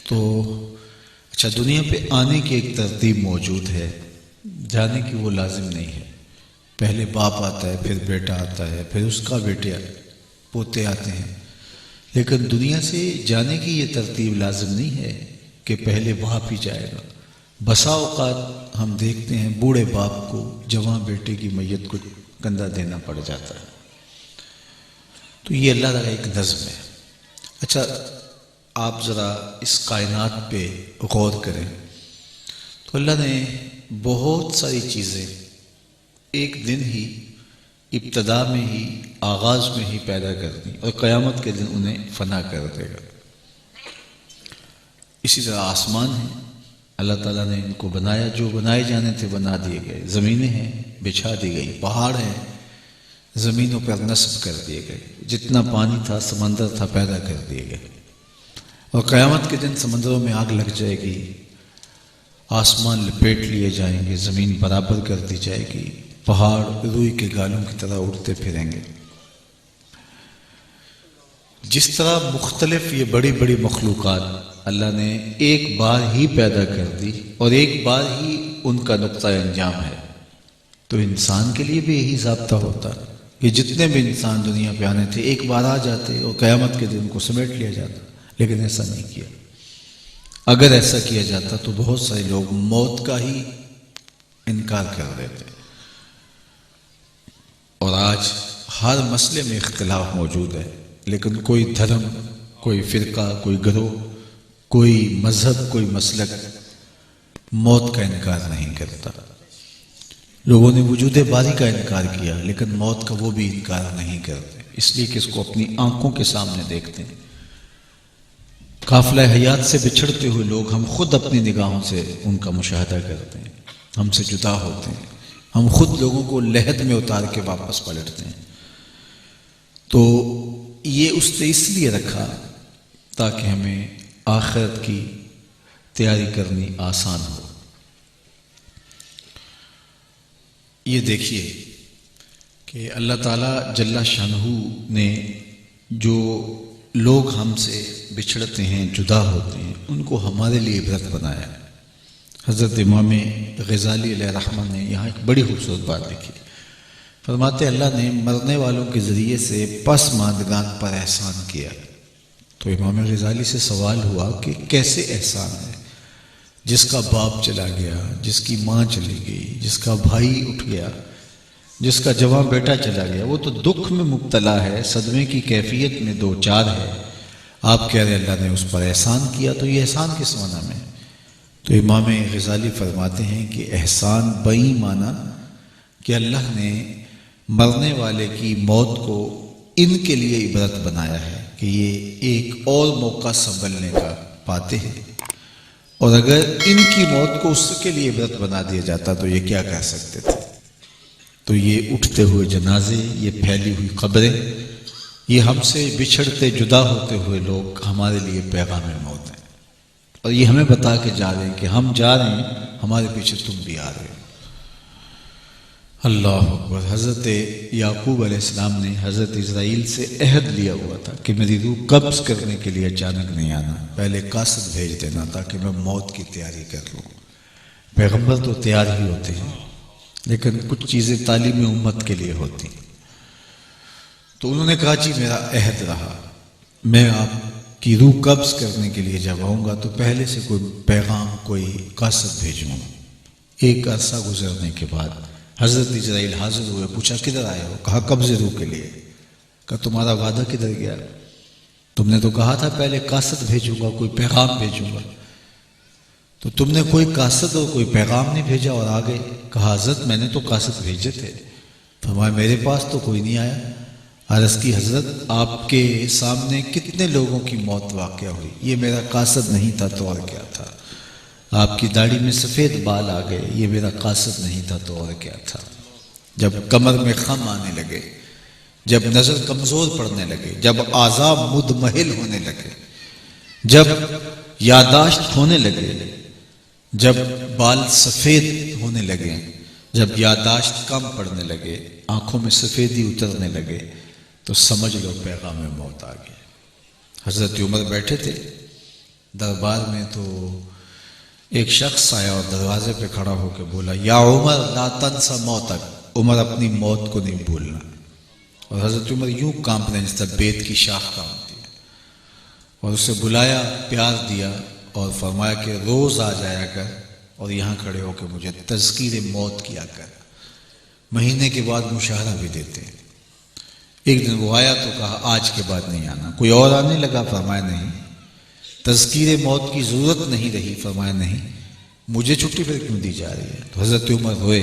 تو اچھا، دنیا پہ آنے کی ایک ترتیب موجود ہے، جانے کی وہ لازم نہیں ہے۔ پہلے باپ آتا ہے، پھر بیٹا آتا ہے، پھر اس کا بیٹے پوتے آتے ہیں، لیکن دنیا سے جانے کی یہ ترتیب لازم نہیں ہے کہ پہلے باپ ہی جائے گا۔ بسا اوقات ہم دیکھتے ہیں بوڑھے باپ کو جوان بیٹے کی میت کو کندھا دینا پڑ جاتا ہے۔ تو یہ اللہ تعالیٰ ایک نظم ہے۔ اچھا، آپ ذرا اس کائنات پہ غور کریں تو اللہ نے بہت ساری چیزیں ایک دن ہی، ابتدا میں ہی، آغاز میں ہی پیدا کر دی اور قیامت کے دن انہیں فنا کر دے گا۔ اسی طرح آسمان ہے، اللہ تعالیٰ نے ان کو بنایا، جو بنائے جانے تھے بنا دیے گئے۔ زمینیں ہیں، بچھا دی گئی۔ پہاڑ ہیں، زمینوں پر نصب کر دیے گئے۔ جتنا پانی تھا، سمندر تھا، پیدا کر دیے گئے۔ اور قیامت کے دن سمندروں میں آگ لگ جائے گی، آسمان لپیٹ لیے جائیں گے، زمین برابر کر دی جائے گی، پہاڑ روئی کے گالوں کی طرح اڑتے پھریں گے۔ جس طرح مختلف یہ بڑی بڑی مخلوقات اللہ نے ایک بار ہی پیدا کر دی اور ایک بار ہی ان کا نقطہ انجام ہے، تو انسان کے لیے بھی یہی ضابطہ ہوتا کہ جتنے بھی انسان دنیا پہ آنے تھے ایک بار آ جاتے اور قیامت کے دن کو سمیٹ لیا جاتا، لیکن ایسا نہیں کیا۔ اگر ایسا کیا جاتا تو بہت سارے لوگ موت کا ہی انکار کر دیتے۔ اور آج ہر مسئلے میں اختلاف موجود ہے، لیکن کوئی دھرم، کوئی فرقہ، کوئی گروہ، کوئی مذہب، کوئی مسلک موت کا انکار نہیں کرتا۔ لوگوں نے وجود باری کا انکار کیا، لیکن موت کا وہ بھی انکار نہیں کرتے، اس لیے کہ اس کو اپنی آنکھوں کے سامنے دیکھتے ہیں۔ قافلہ حیات سے بچھڑتے ہوئے لوگ ہم خود اپنی نگاہوں سے ان کا مشاہدہ کرتے ہیں، ہم سے جدا ہوتے ہیں، ہم خود لوگوں کو لحد میں اتار کے واپس پلٹتے ہیں۔ تو یہ اس نے اس لیے رکھا تاکہ ہمیں آخرت کی تیاری کرنی آسان ہو۔ یہ دیکھیے کہ اللہ تعالیٰ جل شانہ نے جو لوگ ہم سے بچھڑتے ہیں، جدا ہوتے ہیں، ان کو ہمارے لیے عبرت بنایا ہے۔ حضرت امام غزالی علیہ رحمہ نے یہاں ایک بڑی خوبصورت بات لکھی، فرماتے اللہ نے مرنے والوں کے ذریعے سے پسماندگان پر احسان کیا۔ تو امام غزالی سے سوال ہوا کہ کیسے احسان ہے؟ جس کا باپ چلا گیا، جس کی ماں چلی گئی، جس کا بھائی اٹھ گیا، جس کا جوان بیٹا چلا گیا، وہ تو دکھ میں مبتلا ہے، صدمے کی کیفیت میں دو چار ہے، آپ کہہ رہے اللہ نے اس پر احسان کیا، تو یہ احسان کس معنی میں؟ تو امام غزالی فرماتے ہیں کہ احسان بئی معنی کہ اللہ نے مرنے والے کی موت کو ان کے لیے عبرت بنایا ہے کہ یہ ایک اور موقع سنبھلنے کا پاتے ہیں، اور اگر ان کی موت کو اس کے لیے عبرت بنا دیا جاتا تو یہ کیا کہہ سکتے تھے؟ تو یہ اٹھتے ہوئے جنازے، یہ پھیلی ہوئی قبریں، یہ ہم سے بچھڑتے جدا ہوتے ہوئے لوگ ہمارے لیے پیغام موت ہیں، اور یہ ہمیں بتا کے جا رہے ہیں کہ ہم جا رہے ہیں، ہمارے پیچھے تم بھی آ رہے ہو۔ اللہ اکبر۔ حضرت یعقوب علیہ السلام نے حضرت اسرائیل سے عہد لیا ہوا تھا کہ میری روح قبض کرنے کے لیے اچانک نہیں آنا، پہلے قاصد بھیج دینا تاکہ میں موت کی تیاری کر لوں۔ پیغمبر تو تیار ہی ہوتے ہیں، لیکن کچھ چیزیں تعلیم امت کے لیے ہوتی ہیں۔ تو انہوں نے کہا جی میرا عہد رہا، میں آپ کی روح قبض کرنے کے لیے جب آؤں گا تو پہلے سے کوئی پیغام، کوئی قاصد بھیجوں گا۔ ایک عرصہ گزرنے کے بعد حضرت اسرائیل حاضر ہوئے، پوچھا کدھر آئے ہو؟ کہا قبض روح کے لیے۔ کہا تمہارا وعدہ کدھر گیا؟ تم نے تو کہا تھا پہلے قاصد بھیجوں گا، کوئی پیغام بھیجوں گا، تو تم نے کوئی قاصد اور کوئی پیغام نہیں بھیجا اور آ گئے۔ کہا حضرت میں نے تو قاصد بھیجے تھے۔ فرمایا میرے پاس تو کوئی نہیں آیا۔ عرض کی حضرت آپ کے سامنے کتنے لوگوں کی موت واقع ہوئی، یہ میرا قاصد نہیں تھا تو اور کیا تھا؟ آپ کی داڑھی میں سفید بال آ گئے، یہ میرا قاصد نہیں تھا تو اور کیا تھا؟ جب کمر میں خم آنے لگے، جب نظر کمزور پڑنے لگے، جب اعضاء مدمحل ہونے لگے، جب یادداشت ہونے لگے، جب بال سفید ہونے لگے، جب یادداشت کم پڑنے لگے، آنکھوں میں سفیدی اترنے لگے، تو سمجھ لو پیغام موت آ گیا۔ حضرت عمر بیٹھے تھے، دربار میں تو ایک شخص آیا اور دروازے پہ کھڑا ہو کے بولا یا عمر لا تنسى موتک، عمر اپنی موت کو نہیں بھولنا۔ اور حضرت عمر یوں کانپ رہے جس طرح بیت کی شاخ کانپتی ہے، اور اسے بلایا، پیار دیا اور فرمایا کہ روز آ جایا کر اور یہاں کھڑے ہو کے مجھے تذکیر موت کیا کر، مہینے کے بعد مشاہرہ بھی دیتے۔ ایک دن وہ آیا تو کہا آج کے بعد نہیں آنا۔ کوئی اور آنے لگا، فرمایا نہیں۔ تذکیر موت کی ضرورت نہیں رہی، فرمایا نہیں، مجھے چھٹی پھر کیوں دی جا رہی ہے؟ تو حضرت عمر روئے،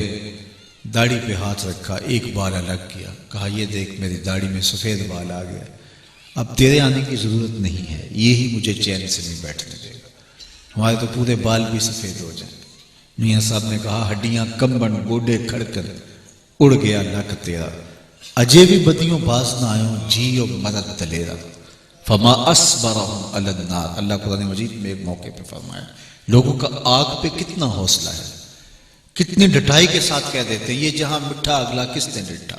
داڑھی پہ ہاتھ رکھا، ایک بال الگ کیا، کہا یہ دیکھ میری داڑھی میں سفید بال آ گیا، اب تیرے آنے کی ضرورت نہیں ہے، یہی مجھے چین سے نہیں بیٹھنے دے گا، ہمارے تو پورے بال بھی سفید ہو جائیں۔ میاں صاحب نے کہا ہڈیاں کمبن گوڈے کھڑ کر اڑ گیا لک تیرا، اجے بھی بدیوں باز نہ آئوں جیو مرد دلیرا، فما اصبرهم علی النار۔ اللہ قرآن مجید میں ایک موقع پہ فرمایا لوگوں کا آگ پہ کتنا حوصلہ ہے، کتنی ڈٹائی کے ساتھ کہہ دیتے یہ جہاں مٹھا اگلا کس نے ڈٹا۔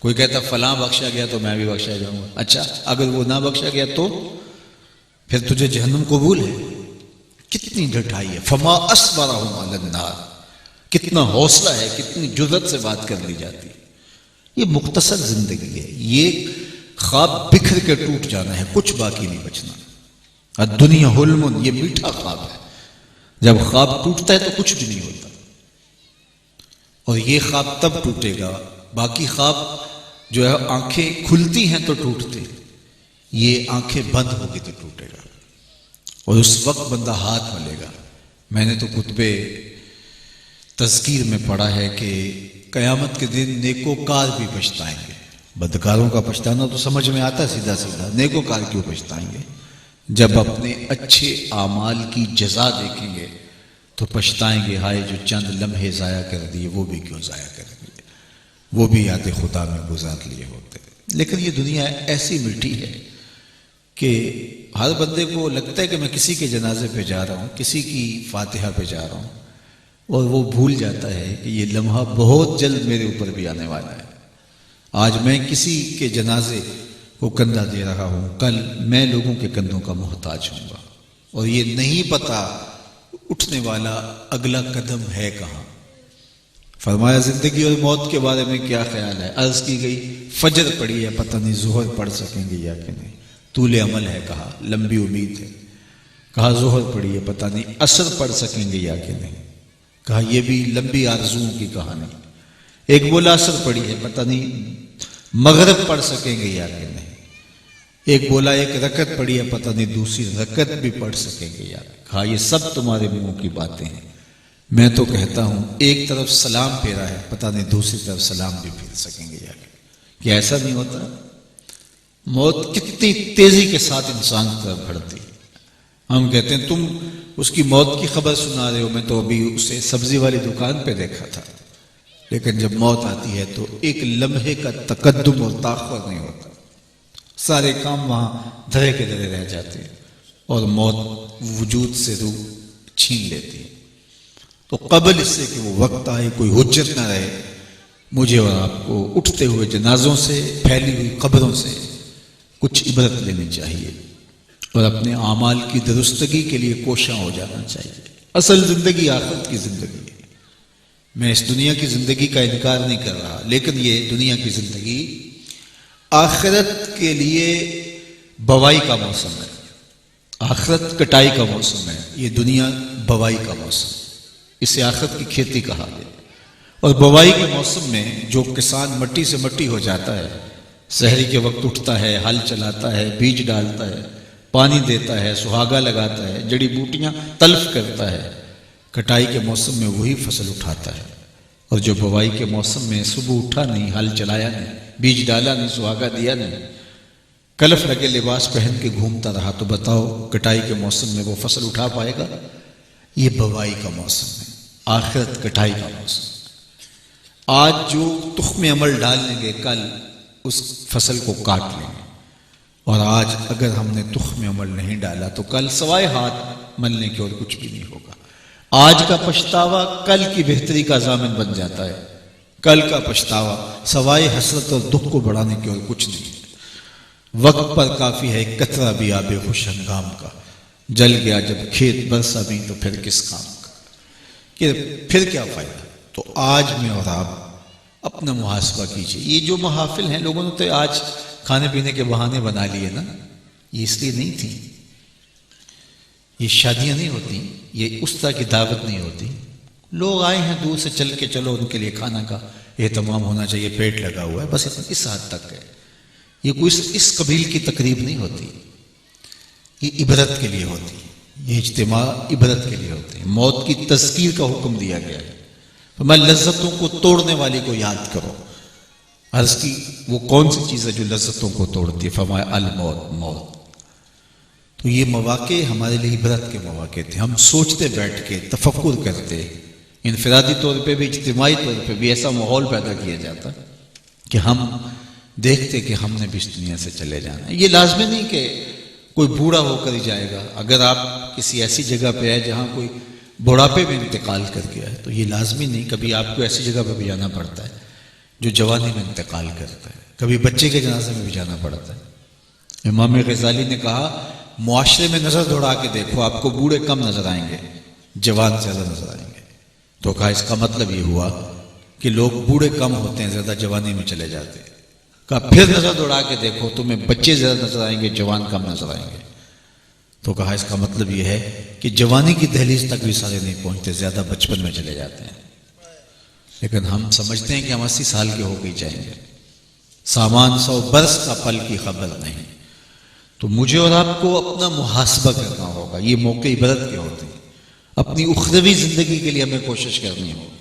کوئی کہتا فلاں بخشا گیا تو میں بھی بخشا جاؤں گا، اچھا اگر وہ نہ بخشا گیا تو پھر تجھے جہنم قبول ہے؟ کتنی ڈٹائی ہے، فما اصبرهم علی النار، کتنا حوصلہ ہے، کتنی جرأت سے بات کر لی جاتی ہے۔ یہ مختصر زندگی ہے، یہ خواب بکھر کے ٹوٹ جانا ہے، کچھ باقی نہیں بچنا۔ الدنیا حلم، یہ میٹھا خواب ہے، جب خواب ٹوٹتا ہے تو کچھ بھی نہیں ہوتا، اور یہ خواب تب ٹوٹے گا، باقی خواب جو ہے آنکھیں کھلتی ہیں تو ٹوٹتے، یہ آنکھیں بند ہوگی تو ٹوٹے گا، اور اس وقت بندہ ہاتھ ملے گا۔ میں نے تو خطبے تذکیر میں پڑھا ہے کہ قیامت کے دن نیکوکار بھی پچھتائیں گے، بدکاروں کا پچھتانا تو سمجھ میں آتا سیدھا سیدھا، نیکوکار کیوں پچھتائیں گے؟ جب اپنے اچھے اعمال کی جزا دیکھیں گے تو پچھتائیں گے، ہائے جو چند لمحے ضائع کر دیے وہ بھی کیوں ضائع کر دیے، وہ بھی یاد خدا میں گزار لیے ہوتے۔ لیکن یہ دنیا ایسی میٹھی ہے کہ ہر بندے کو لگتا ہے کہ میں کسی کے جنازے پہ جا رہا ہوں، کسی کی فاتحہ پہ جا رہا ہوں، اور وہ بھول جاتا ہے کہ یہ لمحہ بہت جلد میرے اوپر بھی آنے والا ہے۔ آج میں کسی کے جنازے کو کندھا دے رہا ہوں، کل میں لوگوں کے کندھوں کا محتاج ہوں گا، اور یہ نہیں پتا اٹھنے والا اگلا قدم ہے کہاں۔ فرمایا زندگی اور موت کے بارے میں کیا خیال ہے؟ عرض کی گئی فجر پڑھی ہے، پتہ نہیں ظہر پڑھ سکیں گے یا کہ نہیں، طول عمل ہے، کہا لمبی امید ہے، کہا ظہر پڑھی ہے، پتہ نہیں عصر پڑھ سکیں گے یا کہ نہیں، کہا یہ بھی لمبی آرزوؤں کی کہانی۔ ایک بولا عصر پڑھی ہے، پتہ نہیں مغرب پڑھ سکیں گے یا کہ نہیں، ایک بولا ایک رکعت پڑھی ہے، پتہ نہیں دوسری رکعت بھی پڑھ سکیں گے یا نہیں۔ کہا یہ سب تمہارے منہ کی باتیں ہیں، میں تو کہتا ہوں ایک طرف سلام پھیرا ہے، پتہ نہیں دوسری طرف سلام بھی پھیر سکیں گے یا نہیں۔ کیا ایسا نہیں ہوتا؟ موت کتنی تیزی کے ساتھ انسان کی طرف بڑھتی ہے۔ ہم کہتے ہیں تم اس کی موت کی خبر سنا رہے ہو، میں تو ابھی اسے سبزی والی دکان پہ دیکھا تھا، لیکن جب موت آتی ہے تو ایک لمحے کا تقدم اور تاخر نہیں ہوتا، سارے کام وہاں دھرے کے دھرے رہ جاتے ہیں، اور موت وجود سے روح چھین لیتی ہے۔ تو قبل اس سے کہ وہ وقت آئے، کوئی حجت نہ رہے، مجھے اور آپ کو اٹھتے ہوئے جنازوں سے، پھیلی ہوئی قبروں سے کچھ عبرت لینی چاہیے، اور اپنے اعمال کی درستگی کے لیے کوشاں ہو جانا چاہیے۔ اصل زندگی آخرت کی زندگی ہے۔ میں اس دنیا کی زندگی کا انکار نہیں کر رہا، لیکن یہ دنیا کی زندگی آخرت کے لیے بوائی کا موسم ہے، آخرت کٹائی کا موسم ہے، یہ دنیا بوائی کا موسم، اسے آخرت کی کھیتی کہا گیا۔ اور بوائی کے موسم میں جو کسان مٹی سے مٹی ہو جاتا ہے، سحری کے وقت اٹھتا ہے، ہل چلاتا ہے، بیج ڈالتا ہے، پانی دیتا ہے، سہاگا لگاتا ہے، جڑی بوٹیاں تلف کرتا ہے، کٹائی کے موسم میں وہی فصل اٹھاتا ہے۔ اور جو بوائی کے موسم میں صبح اٹھا نہیں، ہل چلایا نہیں، بیج ڈالا نہیں، سہاگا دیا نہیں، کلف لگے لباس پہن کے گھومتا رہا، تو بتاؤ کٹائی کے موسم میں وہ فصل اٹھا پائے گا؟ یہ بوائی کا موسم ہے، آخرت کٹائی کا موسم۔ آج جو تخم عمل ڈال لیں گے، کل اس فصل کو کاٹ لیں گے، اور آج اگر ہم نے تخم عمل نہیں ڈالا تو کل سوائے ہاتھ ملنے کے اور کچھ بھی نہیں ہوگا۔ آج کا پچھتاوا کل کی بہتری کا ضامن بن جاتا ہے، کل کا پچھتاوا سوائے حسرت اور دکھ کو بڑھانے کے اور کچھ نہیں۔ وقت پر کافی ہے قطرہ بھی آب خوش ہنگام کا، جل گیا جب کھیت برسا نہیں تو پھر کس کام کا، کہ پھر کیا فائدہ۔ تو آج میں اور آپ اپنا محاسبہ کیجئے۔ یہ جو محافل ہیں، لوگوں نے تو آج کھانے پینے کے بہانے بنا لیے نا، یہ اس لیے نہیں تھی، یہ شادیاں نہیں ہوتی، یہ اس طرح کی دعوت نہیں ہوتی۔ لوگ آئے ہیں دور سے چل کے، چلو ان کے لیے کھانا کا اہتمام ہونا چاہیے، پیٹ لگا ہوا ہے، بس اس حد تک ہے۔ یہ کوئی اس قبیل کی تقریب نہیں ہوتی، یہ عبرت کے لیے ہوتی، یہ اجتماع عبرت کے لیے ہوتے ہیں۔ موت کی تذکیر کا حکم دیا گیا ہے، فرمایا لذتوں کو توڑنے والی کو یاد کرو۔ عرض کی وہ کون سی چیز ہے جو لذتوں کو توڑتی ہے؟ فرمایا الموت، موت۔ تو یہ مواقع ہمارے لیے عبرت کے مواقع تھے، ہم سوچتے بیٹھ کے، تفکر کرتے، انفرادی طور پہ بھی اجتماعی طور پہ بھی ایسا ماحول پیدا کیا جاتا کہ ہم دیکھتے کہ ہم نے بھی اس دنیا سے چلے جانا ہے۔ یہ لازمی نہیں کہ کوئی بوڑھا ہو کر ہی جائے گا۔ اگر آپ کسی ایسی جگہ پہ آئے جہاں کوئی بڑھاپے میں انتقال کر گیا ہے تو یہ لازمی نہیں، کبھی آپ کو ایسی جگہ پہ بھی جانا پڑتا ہے جو جوانی میں انتقال کرتا ہے، کبھی بچے کے جنازے میں بھی جانا پڑتا ہے۔ امام غزالی نے کہا معاشرے میں نظر دوڑا کے دیکھو، آپ کو بوڑھے کم نظر آئیں گے، جوان زیادہ نظر آئیں گے۔ تو کہا اس کا مطلب یہ ہوا کہ لوگ بوڑھے کم ہوتے ہیں، زیادہ جوانی میں چلے جاتے ہیں۔ کہا پھر نظر دوڑا کے دیکھو، تمہیں بچے زیادہ نظر آئیں گے، جوان کم نظر آئیں گے۔ تو کہا اس کا مطلب یہ ہے کہ جوانی کی دہلیز تک بھی سارے نہیں پہنچتے، زیادہ بچپن میں چلے جاتے ہیں۔ لیکن ہم سمجھتے ہیں کہ ہم 80 سال کے ہو کے ہی جائیں گے، سامان 100 برس کا پل کی خبر نہیں۔ تو مجھے اور آپ کو اپنا محاسبہ کرنا ہوگا، یہ موقع عبرت کے ہوتے ہیں، اپنی اخروی زندگی کے لیے ہمیں کوشش کرنی ہوگی۔